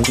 In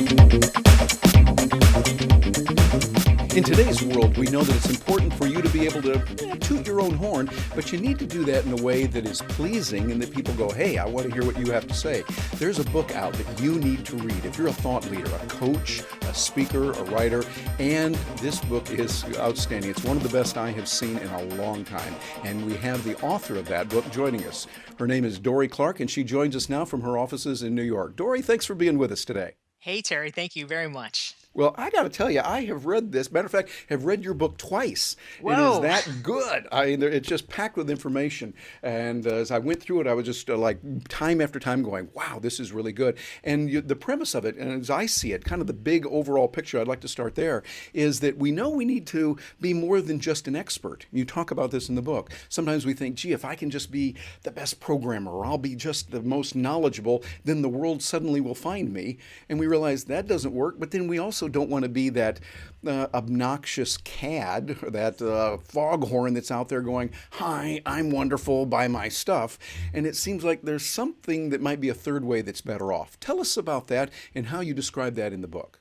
today's world, we know that it's important for you to be able to toot your own horn, but you need to do that in a way that is pleasing and that people go, hey, I want to hear what you have to say. There's a book out that you need to read. If you're a thought leader, a coach, a speaker, a writer, and this book is outstanding. It's one of the best I have seen in a long time. And we have the author of that book joining us. Her name is Dorie Clark, and she joins us now from her offices in New York. Dorie, thanks for being with us today. Hey, Terry, thank you very much. Well, I got to tell you, I have read this. Matter of fact, have read your book twice. It is Whoa. that good. I mean, it's just packed with information. And as I went through it, I was just like time after time going, wow, this is really good. And the premise of it, and as I see it, kind of the big overall picture, I'd like to start there, is that we know we need to be more than just an expert. You talk about this in the book. Sometimes we think, gee, if I can just be the best programmer or I'll be just the most knowledgeable, then the world suddenly will find me. And we realize that doesn't work. But then we also don't want to be that obnoxious cad, that foghorn that's out there going, hi, I'm wonderful, buy my stuff. And it seems like there's something that might be a third way that's better off. Tell us about that and how you describe that in the book.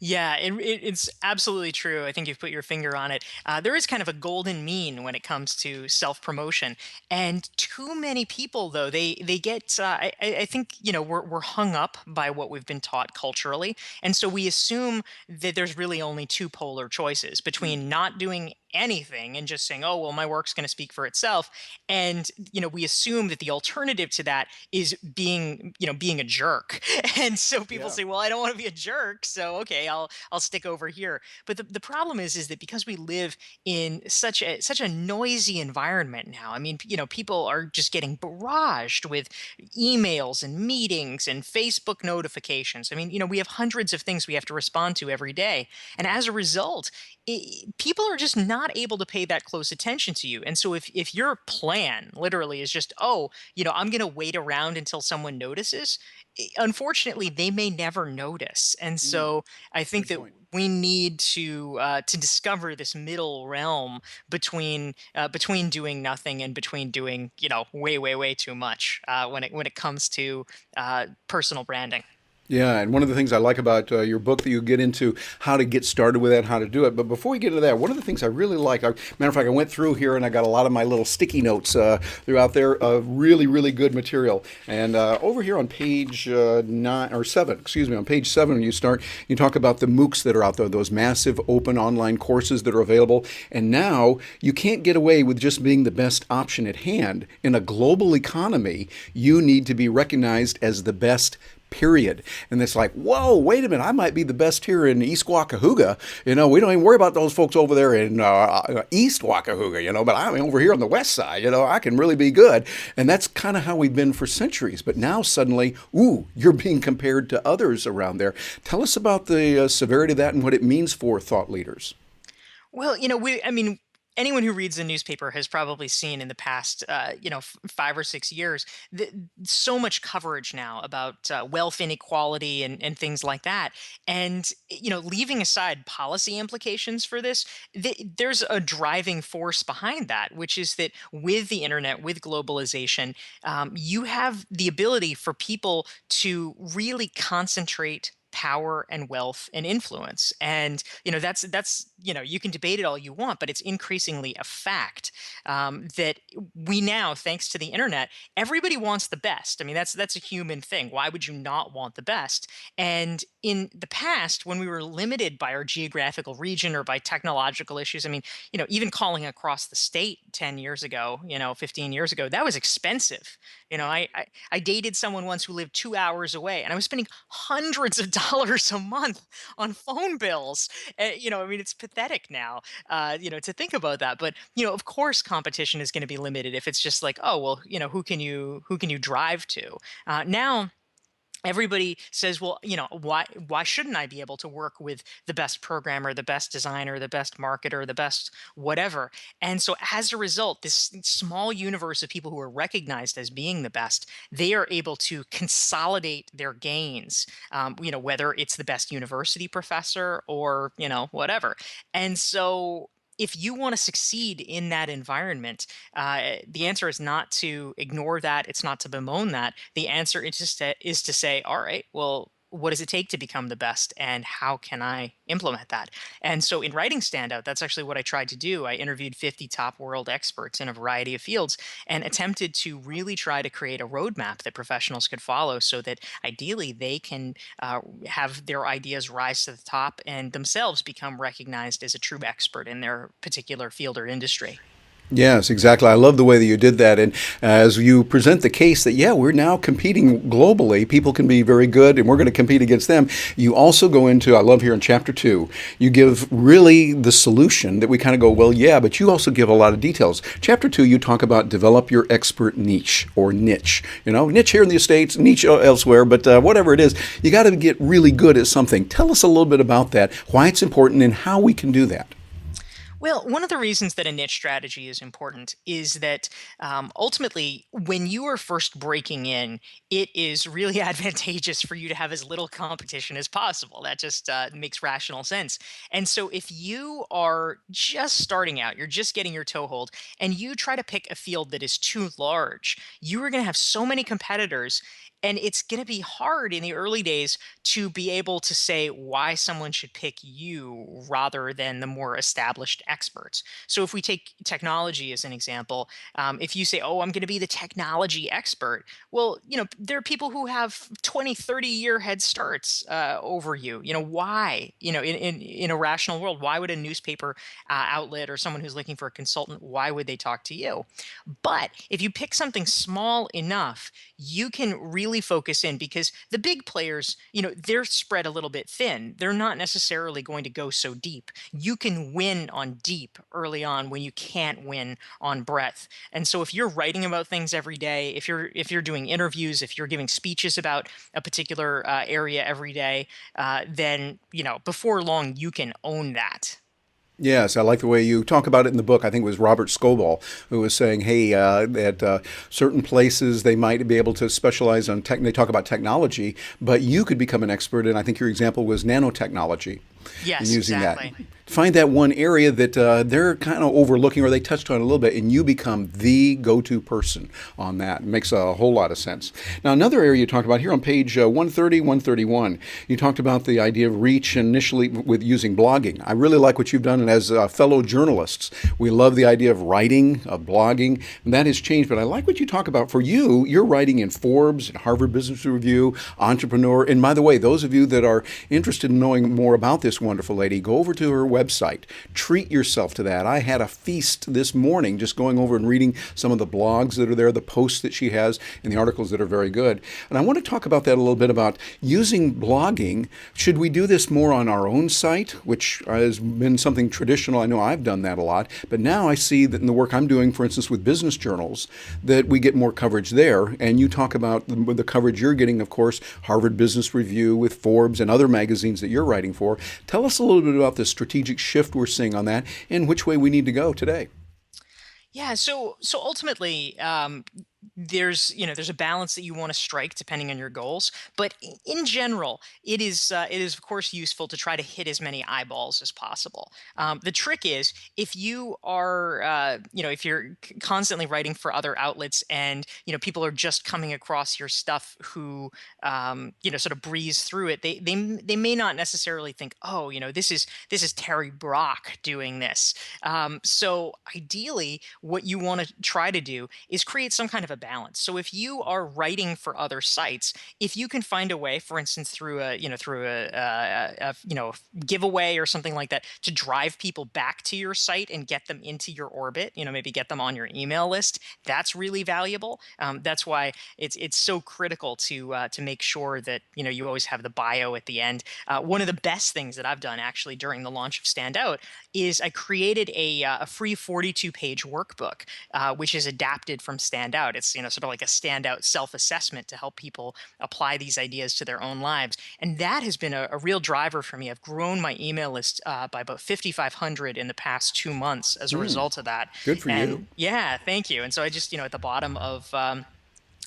Yeah, it's absolutely true. I think you've put your finger on it. There is kind of a golden mean when it comes to self promotion, and too many people, though, they get. I think we're hung up by what we've been taught culturally, and so we assume that there's really only two polar choices between not doing anything and just saying, oh well, my work's going to speak for itself, and we assume that the alternative to that is being a jerk. And so people Yeah. say, well, I don't want to be a jerk, so okay, I'll stick over here. But the problem is that because we live in such a noisy environment now. I mean, people are just getting barraged with emails and meetings and Facebook notifications. I mean, we have hundreds of things we have to respond to every day, and as a result, people are just not able to pay that close attention to you. And so if your plan literally is just, oh, I'm going to wait around until someone notices, unfortunately, they may never notice. And Mm, so I think good that point. we need to discover this middle realm between doing nothing and between doing way too much when it comes to personal branding. Yeah, and one of the things I like about your book that you get into how to get started with that, how to do it. But before we get into that, one of the things I really like, matter of fact, I went through here and I got a lot of my little sticky notes throughout there of really, really good material. And over here on page 9 or 7, excuse me, on page 7, when you talk about the MOOCs that are out there, those massive open online courses that are available. And now you can't get away with just being the best option at hand. In a global economy, you need to be recognized as the best period. And it's like, whoa, wait a minute, I might be the best here in East Waukauga. We don't even worry about those folks over there in East Waukauga, but I'm over here on the west side, I can really be good. And that's kind of how we've been for centuries. But now suddenly, ooh, you're being compared to others around there. Tell us about the severity of that and what it means for thought leaders. Well, I mean, anyone who reads the newspaper has probably seen in the past, 5 or 6 years, so much coverage now about wealth inequality and things like that. And, leaving aside policy implications for this, there's a driving force behind that, which is that with the internet, with globalization, you have the ability for people to really concentrate power and wealth and influence. And that's you can debate it all you want, but it's increasingly a fact that we now, thanks to the internet, everybody wants the best. I mean, that's a human thing. Why would you not want the best? And in the past, when we were limited by our geographical region or by technological issues, I mean, even calling across the state 10 years ago, 15 years ago, that was expensive. I dated someone once who lived 2 hours away, and I was spending hundreds of dollars a month on phone bills. I mean, it's pathetic now, to think about that. But of course, competition is going to be limited if it's just like, oh well, who can you drive to? Now everybody says, well, why shouldn't I be able to work with the best programmer, the best designer, the best marketer, the best whatever? And so as a result, this small universe of people who are recognized as being the best, they are able to consolidate their gains, whether it's the best university professor or whatever. And so if you want to succeed in that environment, the answer is not to ignore that. It's not to bemoan that. The answer is to say, all right, well, what does it take to become the best and how can I implement that? And so in writing Standout, that's actually what I tried to do. I interviewed 50 top world experts in a variety of fields and attempted to really try to create a roadmap that professionals could follow so that ideally they can have their ideas rise to the top and themselves become recognized as a true expert in their particular field or industry. Yes, exactly. I love the way that you did that. And as you present the case that, yeah, we're now competing globally, people can be very good and we're going to compete against them. You also go into, I love here in chapter 2, you give really the solution that we kind of go, well, yeah, but you also give a lot of details. Chapter 2, you talk about develop your expert niche or niche. You know, niche here in the States, niche elsewhere, but whatever it is, you got to get really good at something. Tell us a little bit about that, why it's important, and how we can do that. Well, one of the reasons that a niche strategy is important is that ultimately, when you are first breaking in, it is really advantageous for you to have as little competition as possible. That just makes rational sense. And so, if you are just starting out, you're just getting your toehold, and you try to pick a field that is too large, you are going to have so many competitors. And it's going to be hard in the early days to be able to say why someone should pick you rather than the more established experts. So, if we take technology as an example, if you say, oh, I'm going to be the technology expert, well, there are people who have 20, 30-year head starts over you. Why? In a rational world, why would a newspaper outlet or someone who's looking for a consultant, why would they talk to you? But if you pick something small enough, you can really focus in because the big players, they're spread a little bit thin. They're not necessarily going to go so deep. You can win on deep early on when you can't win on breadth. And so if you're writing about things every day, if you're doing interviews, if you're giving speeches about a particular area every day, then before long you can own that. Yes, I like the way you talk about it in the book. I think it was Robert Scoble who was saying, "Hey, at certain places they might be able to specialize on tech. They talk about technology, but you could become an expert." And I think your example was nanotechnology and Yes, using that. exactly. Find that one area that they're kind of overlooking or they touched on a little bit, and you become the go-to person on that. It makes a whole lot of sense. Now, another area you talked about here on page 130, 131, you talked about the idea of reach initially with using blogging. I really like what you've done, and as fellow journalists, we love the idea of writing, of blogging, and that has changed. But I like what you talk about. For you, you're writing in Forbes, and Harvard Business Review, Entrepreneur. And by the way, those of you that are interested in knowing more about this wonderful lady, go over to her website. Treat yourself to that. I had a feast this morning just going over and reading some of the blogs that are there, the posts that she has, and the articles that are very good. And I want to talk about that a little bit about using blogging. Should we do this more on our own site, which has been something traditional? I know I've done that a lot, but now I see that in the work I'm doing, for instance, with business journals, that we get more coverage there. And you talk about the coverage you're getting, of course, Harvard Business Review with Forbes and other magazines that you're writing for. Tell us a little bit about the strategic shift we're seeing on that and which way we need to go today. Yeah, so ultimately, there's a balance that you want to strike depending on your goals, but in general, it is of course useful to try to hit as many eyeballs as possible. The trick is if you are if you're constantly writing for other outlets and people are just coming across your stuff who sort of breeze through it, they may not necessarily think, oh, this is Terry Brock doing this. So ideally, what you want to try to do is create some kind of a balance. So if you are writing for other sites, if you can find a way, for instance, through a giveaway or something like that, to drive people back to your site and get them into your orbit, maybe get them on your email list, that's really valuable. That's why it's so critical to make sure that you always have the bio at the end. One of the best things that I've done actually during the launch of Stand Out is I created a free 42-page workbook, which is adapted from Standout. It's sort of like a Standout self-assessment to help people apply these ideas to their own lives, and that has been a real driver for me. I've grown my email list by about 5,500 in the past 2 months as a result of that. Good for you. And yeah, thank you. And so I just at the bottom of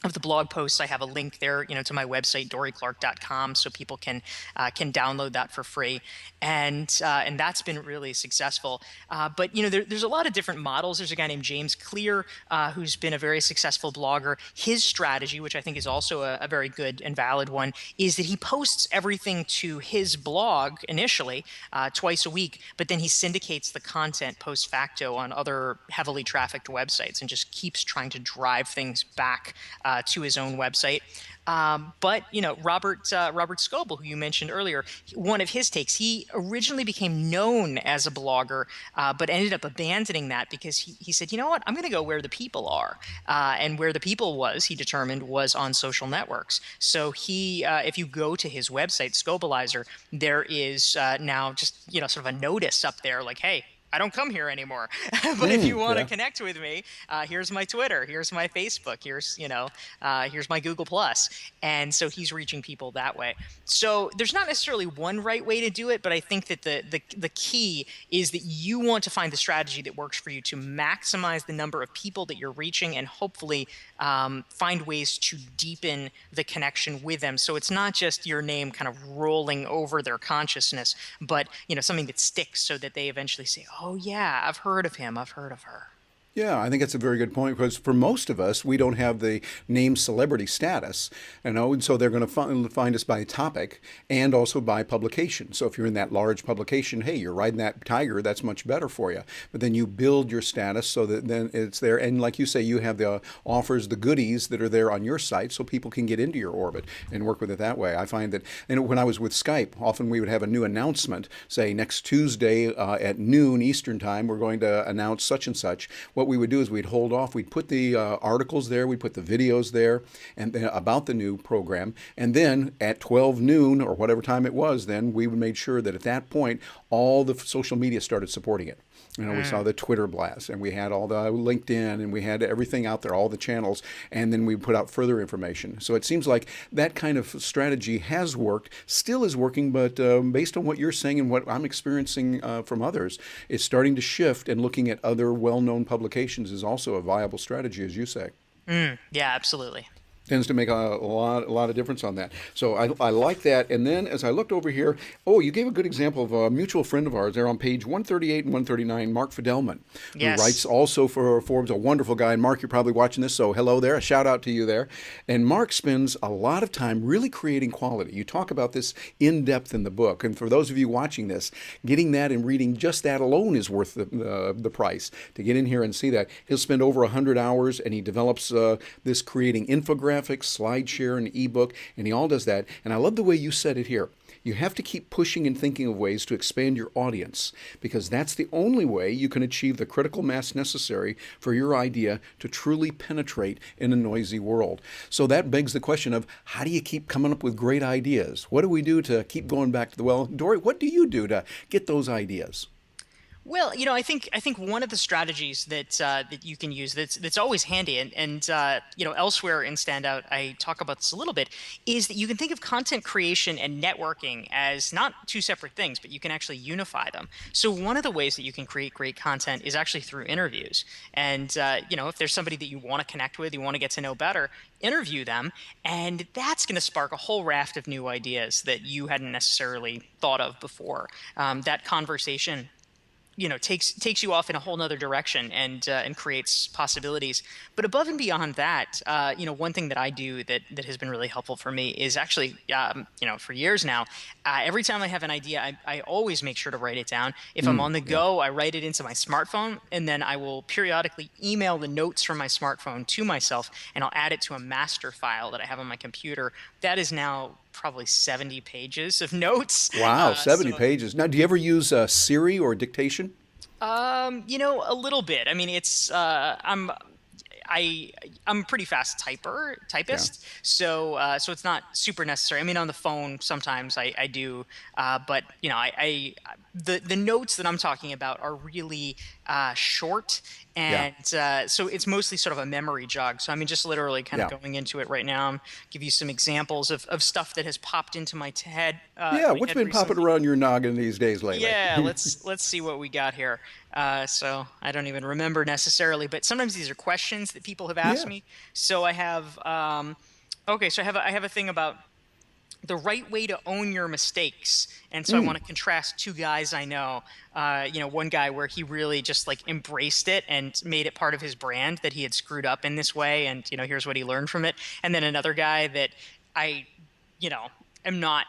of the blog posts, I have a link there, to my website, dorieclark.com, so people can download that for free, and that's been really successful. But there's a lot of different models. There's a guy named James Clear, who's been a very successful blogger. His strategy, which I think is also a very good and valid one, is that he posts everything to his blog initially, twice a week, but then he syndicates the content post facto on other heavily trafficked websites and just keeps trying to drive things back to his own website. But Robert Scoble, who you mentioned earlier, one of his takes, he originally became known as a blogger, but ended up abandoning that because he said, you know what, I'm going to go where the people are, and where the people was, he determined, was on social networks. So if you go to his website, Scobalizer, there is now just sort of a notice up there like, hey, I don't come here anymore. But if you want to Yeah. connect with me, here's my Twitter, here's my Facebook, here's my Google Plus, and so he's reaching people that way. So there's not necessarily one right way to do it, but I think that the key is that you want to find the strategy that works for you to maximize the number of people that you're reaching, and hopefully find ways to deepen the connection with them. So it's not just your name kind of rolling over their consciousness, but something that sticks, so that they eventually say, "Oh yeah, I've heard of him. I've heard of her." Yeah, I think it's a very good point because for most of us, we don't have the name celebrity status, and so they're going to find us by topic and also by publication. So if you're in that large publication, hey, you're riding that tiger, that's much better for you. But then you build your status so that then it's there, and like you say, you have the offers, the goodies that are there on your site, so people can get into your orbit and work with it that way. I find that, when I was with Skype, often we would have a new announcement, say next Tuesday at noon Eastern time, we're going to announce such and such. What we would do is we'd hold off. We'd put the articles there. We'd put the videos there and about the new program. And then at 12 noon or whatever time it was, then we made sure that at that point all the social media started supporting it. We saw the Twitter blast, and we had all the LinkedIn, and we had everything out there, all the channels, and then we put out further information. So it seems like that kind of strategy has worked, still is working, but based on what you're saying and what I'm experiencing from others, it's starting to shift, and looking at other well-known publications is also a viable strategy, as you say. Yeah, absolutely. Tends to make a lot of difference on that. So I like that. And then as I looked over here, oh, you gave a good example of a mutual friend of ours there on page 138 and 139, Mark Fidelman, who Yes. writes also for Forbes, a wonderful guy. And Mark, you're probably watching this, so hello there. A shout out to you there. And Mark spends a lot of time really creating quality. You talk about this in depth in the book. And for those of you watching this, getting that and reading just that alone is worth the price. To get in here and see that, he'll spend over 100 hours, and he develops this creating infographics, SlideShare, and ebook, and he all does that. And I love the way you said it here. You have to keep pushing and thinking of ways to expand your audience, because that's the only way you can achieve the critical mass necessary for your idea to truly penetrate in a noisy world. So that begs the question of, how do you keep coming up with great ideas? What do we do to keep going back to the well? Dorie, what do you do to get those ideas? Well, I think one of the strategies that you can use that's always handy, and elsewhere in Standout I talk about this a little bit, is that you can think of content creation and networking as not two separate things, but you can actually unify them. So one of the ways that you can create great content is actually through interviews. And if there's somebody that you want to connect with, you want to get to know better, interview them, and that's going to spark a whole raft of new ideas that you hadn't necessarily thought of before. That conversation takes you off in a whole nother direction, and creates possibilities. But above and beyond that, one thing that I do that has been really helpful for me is actually, for years now, every time I have an idea, I always make sure to write it down. If I'm on the Yeah. go, I write it into my smartphone, and then I will periodically email the notes from my smartphone to myself, and I'll add it to a master file that I have on my computer. That is now probably 70 pages of notes. Wow, 70 So pages. Now, do you ever use Siri or dictation? A little bit. I mean, I I'm a pretty fast Yeah. typist, so it's not super necessary. I mean, on the phone sometimes I do, but the notes that I'm talking about are really short, Yeah. and so it's mostly sort of a memory jog. So I mean, just literally kind of Yeah. going into it right now. Give you some examples of stuff that has popped into Yeah, my what's head been popping recently. around your noggin these days lately? Yeah, let's see what we got here. So I don't even remember necessarily, but sometimes these are questions that people have asked Yeah. me. So I have, okay, so I have a thing about the right way to own your mistakes. And so I want Mm. to contrast two guys I know. One guy where he really just like embraced it and made it part of his brand that he had screwed up in this way. And, here's what he learned from it. And then another guy that I, you know, am not.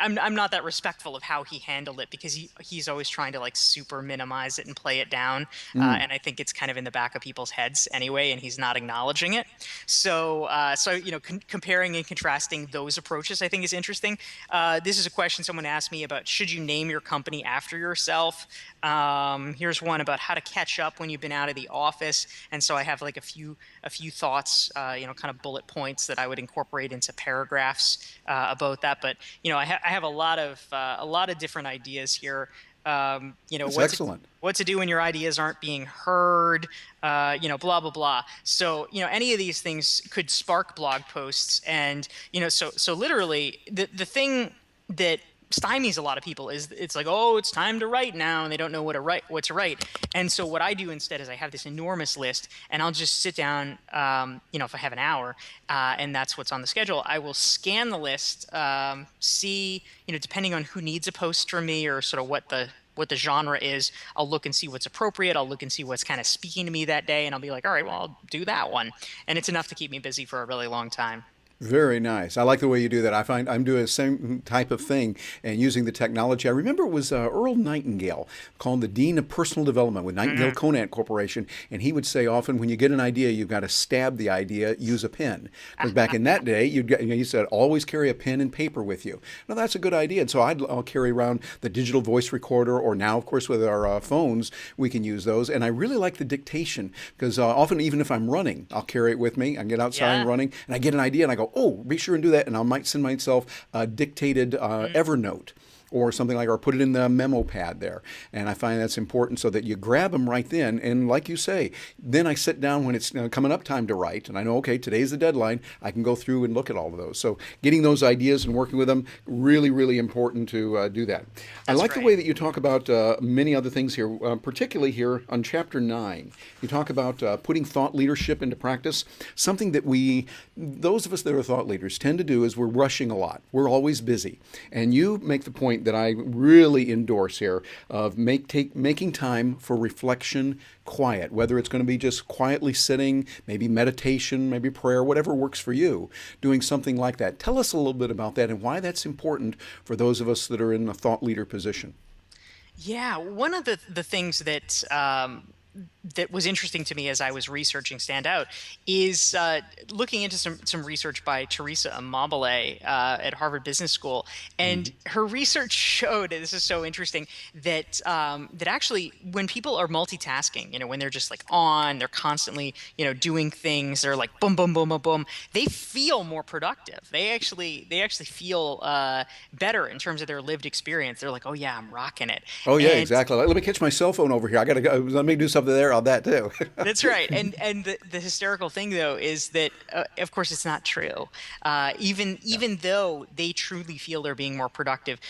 I'm not that respectful of how he handled it because he's always trying to like super minimize it and play it down, Mm. and I think it's kind of in the back of people's heads anyway, and he's not acknowledging it. So comparing and contrasting those approaches, I think is interesting. This is a question someone asked me about: should you name your company after yourself? Here's one about how to catch up when you've been out of the office, and so I have like a few thoughts, kind of bullet points that I would incorporate into paragraphs about that. But I have a lot of different ideas here. That's What to excellent. what to do when your ideas aren't being heard, blah blah blah. So any of these things could spark blog posts, and so literally the thing that stymies a lot of people is it's like, oh, it's time to write now, and they don't know what to write. And so what I do instead is I have this enormous list, and I'll just sit down, if I have an hour, and that's what's on the schedule. I will scan the list, see, depending on who needs a post from me or sort of what the genre is. I'll look and see what's appropriate. I'll look and see what's kind of speaking to me that day, and I'll be like, all right, well, I'll do that one, and it's enough to keep me busy for a really long time. Very nice. I like the way you do that. I find I'm doing the same type of thing and using the technology. I remember it was Earl Nightingale, called the Dean of Personal Development with Nightingale Mm, Conant Corporation, and he would say often, when you get an idea, you've got to stab the idea, use a pen. Because back in that day, he said, always carry a pen and paper with you. Now that's a good idea. And so I'll carry around the digital voice recorder, or now, of course, with our phones, we can use those. And I really like the dictation because often, even if I'm running, I'll carry it with me. I get outside and yeah. running, and I get an idea, and I go, oh, be sure and do that. And I might send myself a dictated Mm, Evernote or something like, or put it in the memo pad there. And I find that's important so that you grab them right then. And like you say, then I sit down when it's coming up time to write, and I know, okay, today's the deadline. I can go through and look at all of those. So getting those ideas and working with them, really, really important to do that. I that's like the right. way that you talk about many other things here, particularly here on chapter 9. You talk about putting thought leadership into practice. Something that those of us that are thought leaders, tend to do is we're rushing a lot. We're always busy. And you make the point that I really endorse here of making time for reflection, quiet, whether it's going to be just quietly sitting, maybe meditation, maybe prayer, whatever works for you, doing something like that. Tell us a little bit about that and why that's important for those of us that are in a thought leader position. Yeah, one of the things that was interesting to me as I was researching Stand Out is looking into some research by Teresa Amabile at Harvard Business School, and Mm-hmm. her research showed, and this is so interesting, that actually when people are multitasking, when they're just like they're constantly doing things, they're like boom boom boom boom boom, they feel more productive. They actually feel better in terms of their lived experience. They're like, oh yeah, I'm rocking it. Oh yeah, And exactly. Let me catch my cell phone over here. I gotta go. Let me do something there on that too. that's right. And the hysterical thing though is that of course it's not true. Even Yeah, even though they truly feel they're being more productive,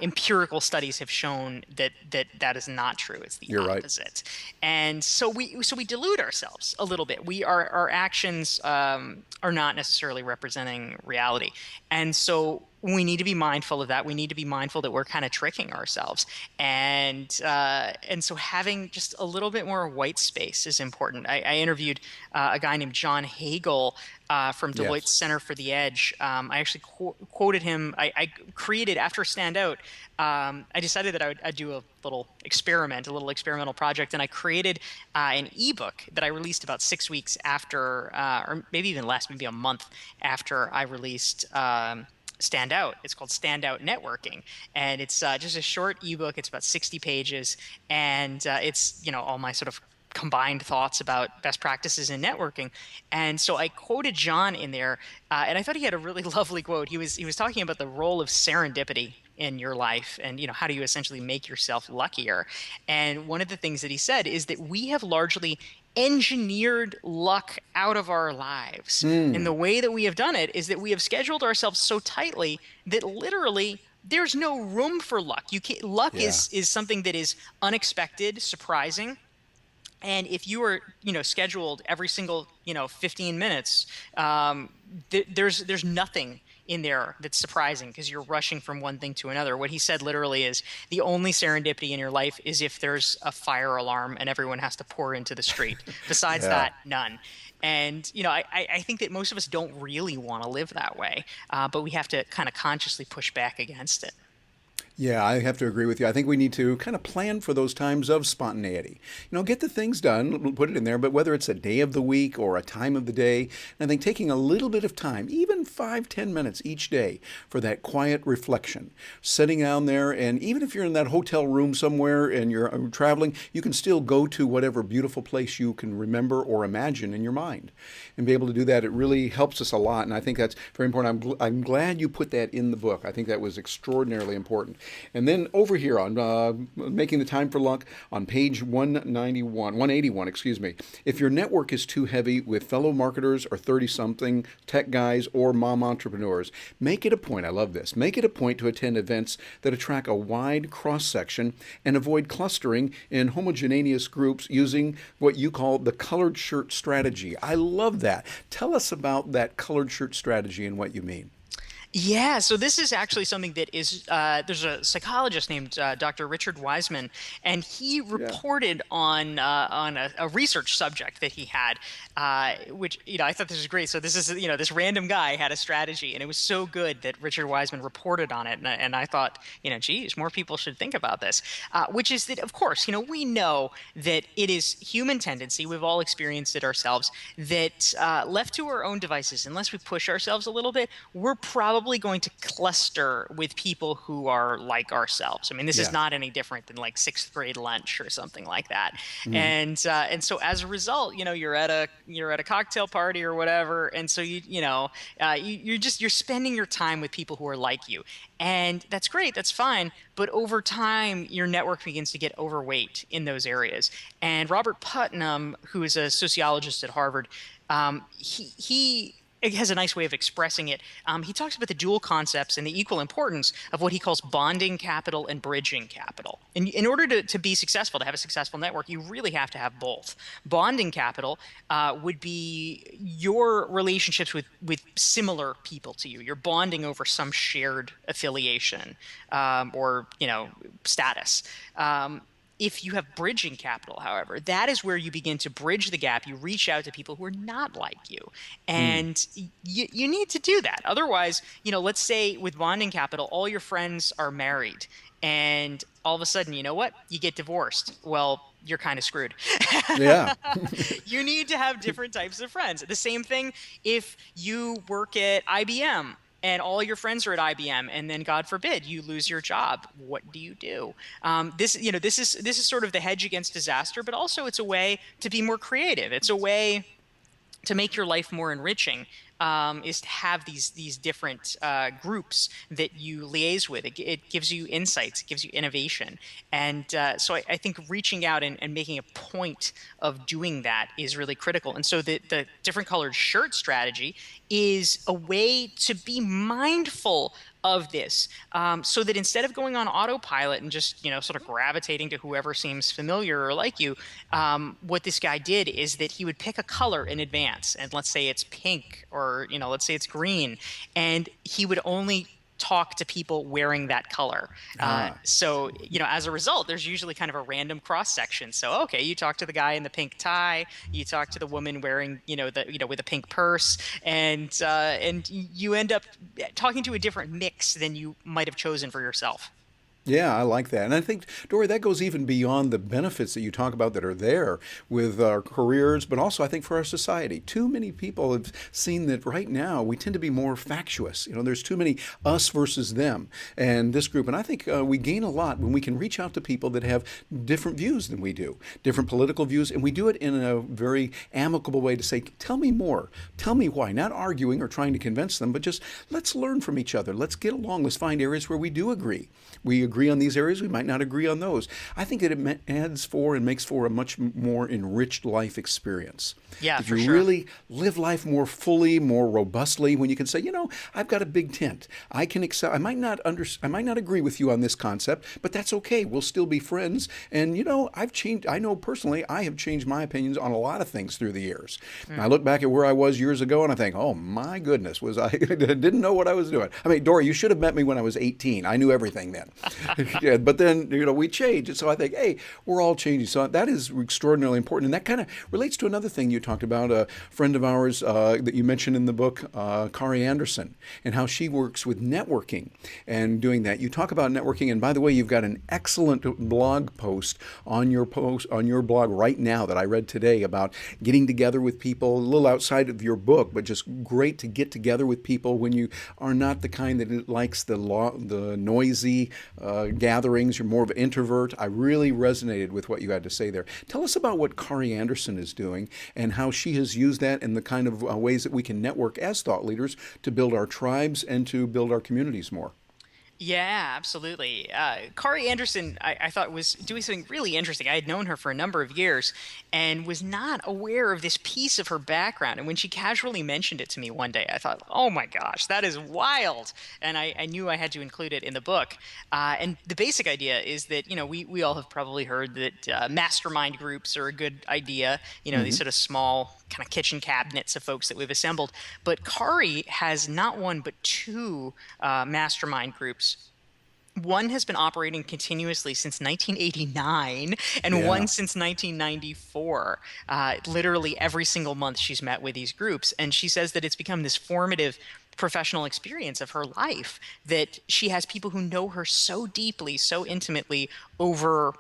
empirical studies have shown that is not true. It's the you're right. opposite. And so we delude ourselves a little bit. Our actions are not necessarily representing reality. And so we need to be mindful of that. We need to be mindful that we're kind of tricking ourselves, and so having just a little bit more white space is important. I interviewed a guy named John Hagel from Deloitte's Yes. Center for the Edge. I actually quoted him. I created after Standout. I decided that I'd do a little experiment, a little experimental project, and I created an ebook that I released about 6 weeks after, or maybe even less, maybe a month after I released. Stand Out. It's called Stand Out Networking, and it's just a short ebook. It's about 60 pages, and it's all my sort of combined thoughts about best practices in networking. And so I quoted John in there, and I thought he had a really lovely quote. He was talking about the role of serendipity in your life, and how do you essentially make yourself luckier. And one of the things that he said is that we have largely engineered luck out of our lives. And the Hmm. way that we have done it is that we have scheduled ourselves so tightly that literally there's no room for luck. You can't, luck Yeah. is something that is unexpected, surprising. And if you are, scheduled every single, 15 minutes, there's nothing in there that's surprising because you're rushing from one thing to another. What he said literally is the only serendipity in your life is if there's a fire alarm and everyone has to pour into the street. Besides Yeah. that, none. And, I think that most of us don't really want to live that way, but we have to kind of consciously push back against it. Yeah, I have to agree with you. I think we need to kind of plan for those times of spontaneity. Get the things done, put it in there, but whether it's a day of the week or a time of the day, and I think taking a little bit of time, even 5, 10 minutes each day for that quiet reflection, sitting down there, and even if you're in that hotel room somewhere and you're traveling, you can still go to whatever beautiful place you can remember or imagine in your mind and be able to do that. It really helps us a lot, and I think that's very important. I'm glad you put that in the book. I think that was extraordinarily important. And then over here on Making the Time for Luck on page 181, excuse me, if your network is too heavy with fellow marketers or 30-something tech guys or mom entrepreneurs, make it a point, I love this, make it a point to attend events that attract a wide cross-section and avoid clustering in homogeneous groups using what you call the colored shirt strategy. I love that. Tell us about that colored shirt strategy and what you mean. Yeah, so this is actually something that is there's a psychologist named Dr. Richard Wiseman, and he Yeah. reported on a research subject that he had, which I thought this was great. So this is this random guy had a strategy, and it was so good that Richard Wiseman reported on it, and I thought geez, more people should think about this. Which is that of course we know that it is human tendency. We've all experienced it ourselves that left to our own devices, unless we push ourselves a little bit, we're probably going to cluster with people who are like ourselves. I mean, this is Yeah. not any different than like sixth grade lunch or something like that. Mhm. And so as a result, you're at a cocktail party or whatever, and so you're spending your time with people who are like you, and that's great, that's fine. But over time, your network begins to get overweight in those areas. And Robert Putnam, who is a sociologist at Harvard, he it has a nice way of expressing it. He talks about the dual concepts and the equal importance of what he calls bonding capital and bridging capital. And in order to be successful, to have a successful network, you really have to have both. Bonding capital would be your relationships with similar people to you. You're bonding over some shared affiliation or status. If you have bridging capital, however, that is where you begin to bridge the gap. You reach out to people who are not like you. Mm. And you need to do that. Otherwise, let's say with bonding capital, all your friends are married. And all of a sudden, you know what? You get divorced. Well, you're kind of screwed. Yeah. You need to have different types of friends. The same thing if you work at IBM and all your friends are at IBM, and then God forbid you lose your job. What do you do? This is sort of the hedge against disaster, but also it's a way to be more creative. It's a way to make your life more enriching, is to have these different groups that you liaise with. It gives you insights, it gives you innovation, and so I think reaching out and making a point of doing that is really critical. And so the different colored shirt strategy is a way to be mindful of this, so that instead of going on autopilot and just sort of gravitating to whoever seems familiar or like you, what this guy did is that he would pick a color in advance, and let's say it's pink, or let's say it's green, and he would only talk to people wearing that color. Ah. So, as a result, there's usually kind of a random cross section. So, okay, you talk to the guy in the pink tie, you talk to the woman wearing, with a pink purse, and you end up talking to a different mix than you might have chosen for yourself. Yeah, I like that. And I think, Dory, that goes even beyond the benefits that you talk about that are there with our careers, but also I think for our society. Too many people have seen that right now we tend to be more factious. There's too many us versus them and this group. And I think we gain a lot when we can reach out to people that have different views than we do, different political views, and we do it in a very amicable way to say, tell me more, tell me why, not arguing or trying to convince them, but just let's learn from each other. Let's get along. Let's find areas where we do agree. We agree agree on these areas, we might not agree on those. I think that it adds for and makes for a much more enriched life experience. Yeah, That for you sure. really live life more fully, more robustly, when you can say, I've got a big tent. I can accept. I might not agree with you on this concept, but that's okay. We'll still be friends. And I've changed. I know personally, I have changed my opinions on a lot of things through the years. And I Mm. look back at where I was years ago, and I think, oh my goodness, was I didn't know what I was doing. I mean, Dorie, you should have met me when I was 18. I knew everything then. Yeah, but then we changed, and so I think, hey, we're all changing. So that is extraordinarily important, and that kind of relates to another thing you talked about. A friend of ours that you mentioned in the book, Kari Anderson, and how she works with networking and doing that. You talk about networking, and by the way, you've got an excellent blog post on your blog right now that I read today about getting together with people, a little outside of your book, but just great to get together with people when you are not the kind that likes the noisy gatherings. You're more of an introvert. I really resonated with what you had to say there. Tell us about what Kari Anderson is doing and how she has used that in the kind of ways that we can network as thought leaders to build our tribes and to build our communities more. Yeah, absolutely. Kari Anderson, I thought was doing something really interesting. I had known her for a number of years and was not aware of this piece of her background. And when she casually mentioned it to me one day, I thought, oh my gosh, that is wild. And I knew I had to include it in the book. And the basic idea is that, we all have probably heard that mastermind groups are a good idea, these Mm-hmm. sort of small kind of kitchen cabinets of folks that we've assembled. But Kari has not one, but two mastermind groups. One has been operating continuously since 1989 and Yeah. one since 1994. Literally every single month she's met with these groups. And she says that it's become this formative professional experience of her life, that she has people who know her so deeply, so intimately over,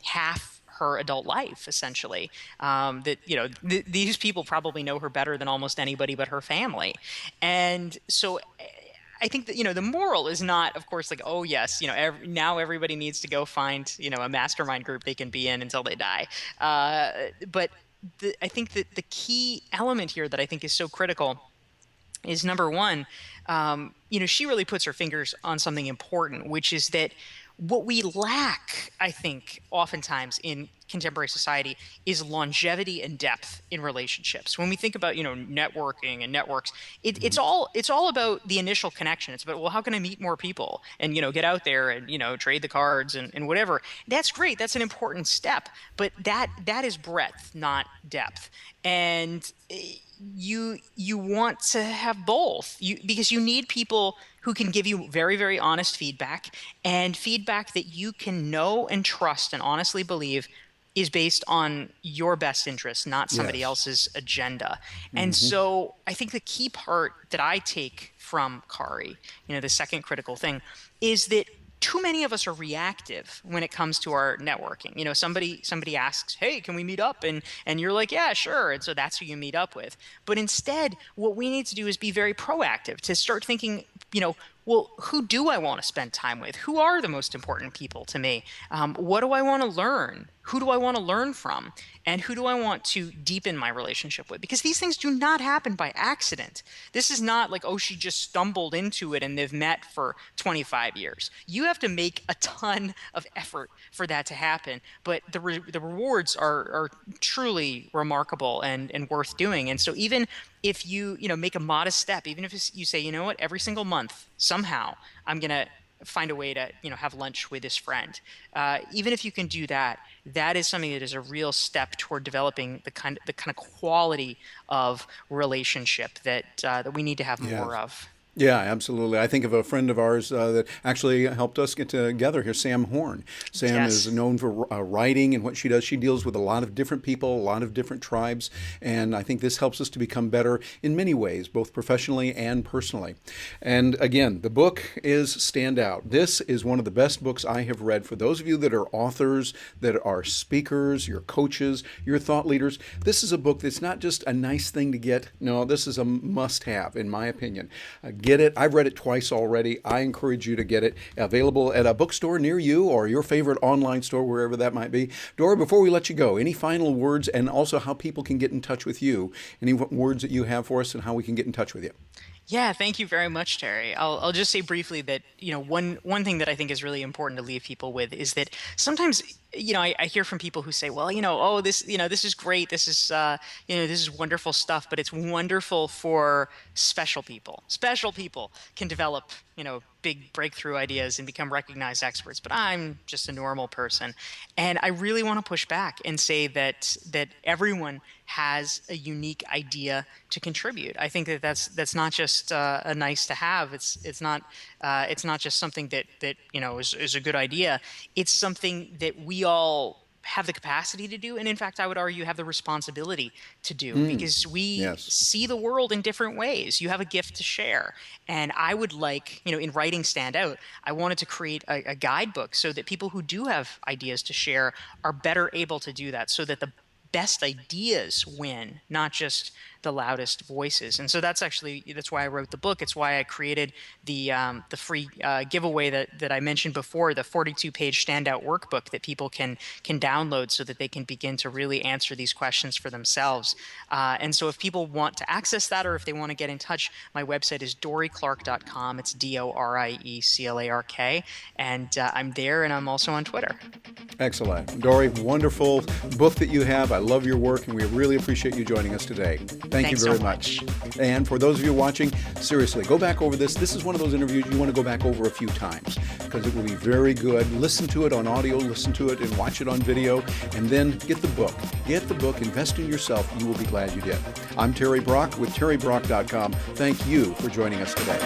half her adult life, essentially. That, these people probably know her better than almost anybody but her family. And so I think that, the moral is not, of course, like, oh, yes, now everybody needs to go find, a mastermind group they can be in until they die. But I think that the key element here that I think is so critical is number one, she really puts her fingers on something important, which is that what we lack, I think, oftentimes in contemporary society is longevity and depth in relationships. When we think about, networking and networks, it's all about the initial connection. It's about, well, how can I meet more people and, get out there and, trade the cards and whatever. That's great. That's an important step, but that is breadth, not depth. And you want to have both, because you need people who can give you very, very honest feedback, and feedback that you can know and trust and honestly believe is based on your best interest, not somebody Yes. else's agenda. And Mm-hmm. so I think the key part that I take from Kari, the second critical thing, is that too many of us are reactive when it comes to our networking. Somebody asks, "Hey, can we meet up?" and you're like, "Yeah, sure." And so that's who you meet up with. But instead, what we need to do is be very proactive, to start thinking, well, who do I want to spend time with? Who are the most important people to me? What do I want to learn? Who do I want to learn from? And who do I want to deepen my relationship with? Because these things do not happen by accident. This is not like, oh, she just stumbled into it and they've met for 25 years. You have to make a ton of effort for that to happen. But the rewards are truly remarkable and worth doing. And so even if you make a modest step, even if you say, you know what, every single month, somehow I'm going to find a way to have lunch with this friend, even if you can do that, that is something that is a real step toward developing the kind of quality of relationship that we need to have more Yes. of. Yeah, absolutely. I think of a friend of ours that actually helped us get together here, Sam Horn. Sam is Yes. known for writing and what she does. She deals with a lot of different people, a lot of different tribes, and I think this helps us to become better in many ways, both professionally and personally. And again, the book is Stand Out. This is one of the best books I have read for those of you that are authors, that are speakers, your coaches, your thought leaders. This is a book that's not just a nice thing to get. No, this is a must have, in my opinion. Get it. I've read it twice already. I encourage you to get it. Available at a bookstore near you or your favorite online store, wherever that might be. Dorie, before we let you go, any final words, and also how people can get in touch with you? Any words that you have for us and how we can get in touch with you? Yeah, thank you very much, Terry. I'll just say briefly that, one thing that I think is really important to leave people with is that sometimes, I hear from people who say, well, oh, this is great. This is wonderful stuff, but it's wonderful for special people. Special people can develop, big breakthrough ideas and become recognized experts, but I'm just a normal person. And I really want to push back and say that everyone has a unique idea to contribute. I think that that's not just a nice to have. It's not just something that is a good idea. It's something that we all have the capacity to do, and in fact I would argue have the responsibility to do, because we Yes. see the world in different ways. You have a gift to share, and I would like, in writing Stand Out, I wanted to create a guidebook so that people who do have ideas to share are better able to do that, so that the best ideas win, not just the loudest voices. And so that's why I wrote the book. It's why I created the free giveaway that I mentioned before, the 42-page standout workbook that people can download so that they can begin to really answer these questions for themselves. And so if people want to access that, or if they want to get in touch, my website is dorieclark.com. It's DORIECLARK. And I'm there, and I'm also on Twitter. Excellent. Dorie, wonderful book that you have. I love your work, and we really appreciate you joining us today. Thank you Thanks very so much. much. And for those of you watching, seriously, go back over this. This is one of those interviews you want to go back over a few times because it will be very good. Listen to it on audio, listen to it and watch it on video, and then get the book. Get the book, invest in yourself. You will be glad you did. I'm Terry Brock with terrybrock.com. Thank you for joining us today.